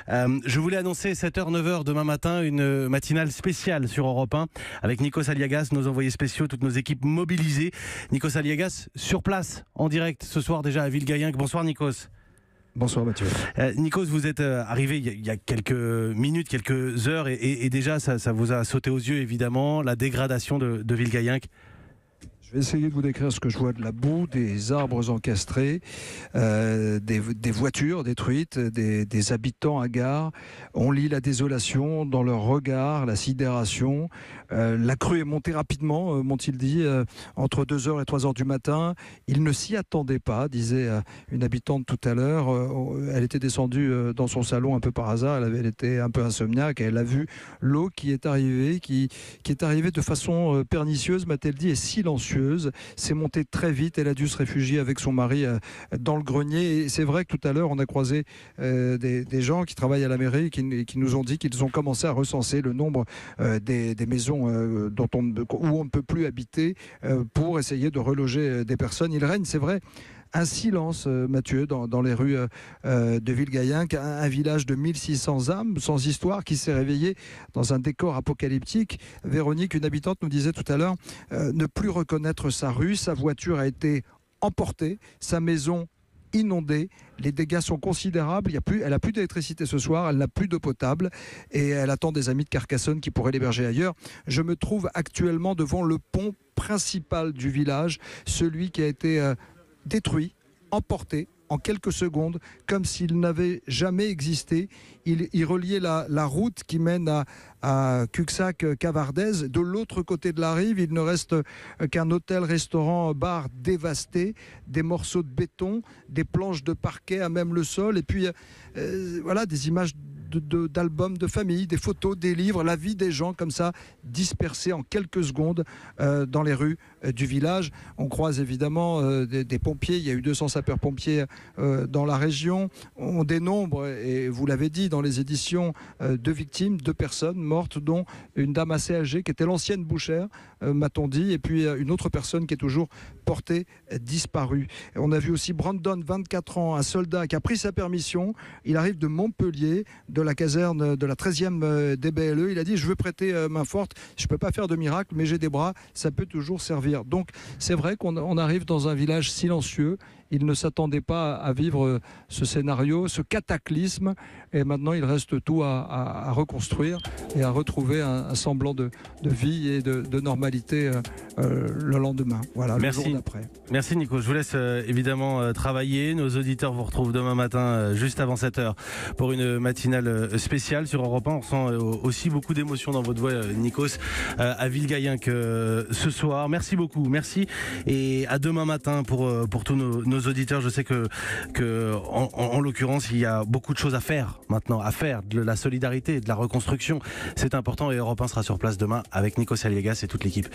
Je voulais annoncer 7h, 9h demain matin, une matinale spéciale sur Europe 1 avec Nikos Aliagas, nos envoyés spéciaux, toutes nos équipes mobilisées. Nikos Aliagas sur place, en direct, ce soir déjà à Villegayenque. Bonsoir Nikos. Bonsoir Mathieu. Nikos, vous êtes arrivé il y a quelques minutes, quelques heures et déjà ça vous a sauté aux yeux évidemment, la dégradation de Villegayenque. Je vais essayer de vous décrire ce que je vois: de la boue, des arbres encastrés, des voitures détruites, des habitants hagards. On lit la désolation dans leur regard, la sidération. La crue est montée rapidement, m'ont-ils dit, entre 2h et 3h du matin. Ils ne s'y attendaient pas, disait une habitante tout à l'heure. Elle était descendue dans son salon un peu par hasard. Elle était un peu insomniaque. Elle a vu l'eau qui est arrivée, qui est arrivée de façon pernicieuse, m'a-t-elle dit, et silencieuse. C'est monté très vite. Elle a dû se réfugier avec son mari dans le grenier. Et c'est vrai que tout à l'heure, on a croisé des gens qui travaillent à la mairie qui nous ont dit qu'ils ont commencé à recenser le nombre des maisons où on ne peut plus habiter pour essayer de reloger des personnes. Il règne, c'est vrai, un silence, Mathieu, dans les rues de Villegayenque, un village de 1600 âmes, sans histoire, qui s'est réveillé dans un décor apocalyptique. Véronique, une habitante, nous disait tout à l'heure ne plus reconnaître sa rue, sa voiture a été emportée, sa maison inondée, les dégâts sont considérables. Elle n'a plus d'électricité ce soir, elle n'a plus d'eau potable et elle attend des amis de Carcassonne qui pourraient l'héberger ailleurs. Je me trouve actuellement devant le pont principal du village, celui qui a été détruit, emporté en quelques secondes, comme s'il n'avait jamais existé. Il reliait la route qui mène à Cuxac-Cavardès. De l'autre côté de la rive, il ne reste qu'un hôtel-restaurant-bar dévasté, des morceaux de béton, des planches de parquet à même le sol, et puis voilà, des images d'albums de famille, des photos, des livres, la vie des gens comme ça, dispersés en quelques secondes dans les rues du village. On croise évidemment des pompiers, il y a eu 200 sapeurs-pompiers dans la région. On dénombre, et vous l'avez dit dans les éditions, 2 victimes, 2 personnes mortes, dont une dame assez âgée qui était l'ancienne bouchère, m'a-t-on dit, et puis une autre personne qui est toujours portée disparue. Et on a vu aussi Brandon, 24 ans, un soldat qui a pris sa permission. Il arrive de Montpellier, de la caserne de la 13e DBLE. Il a dit: je veux prêter main forte, je ne peux pas faire de miracle, mais j'ai des bras, ça peut toujours servir. Donc c'est vrai qu'on arrive dans un village silencieux. Il ne s'attendait pas à vivre ce scénario, ce cataclysme, et maintenant il reste tout à reconstruire et à retrouver un semblant de vie et de normalité le lendemain. Voilà, merci. Le jour d'après. Merci Nico, je vous laisse évidemment travailler. Nos auditeurs vous retrouvent demain matin juste avant 7h pour une matinale spéciale sur Europe 1. On ressent aussi beaucoup d'émotions dans votre voix, Nikos, à Villegayenque ce soir. Merci beaucoup, merci, et à demain matin pour tous nos auditeurs. Je sais que en l'occurrence, il y a beaucoup de choses à faire maintenant, de la solidarité, de la reconstruction. C'est important, et Europe 1 sera sur place demain avec Nikos Aliagas et toute l'équipe.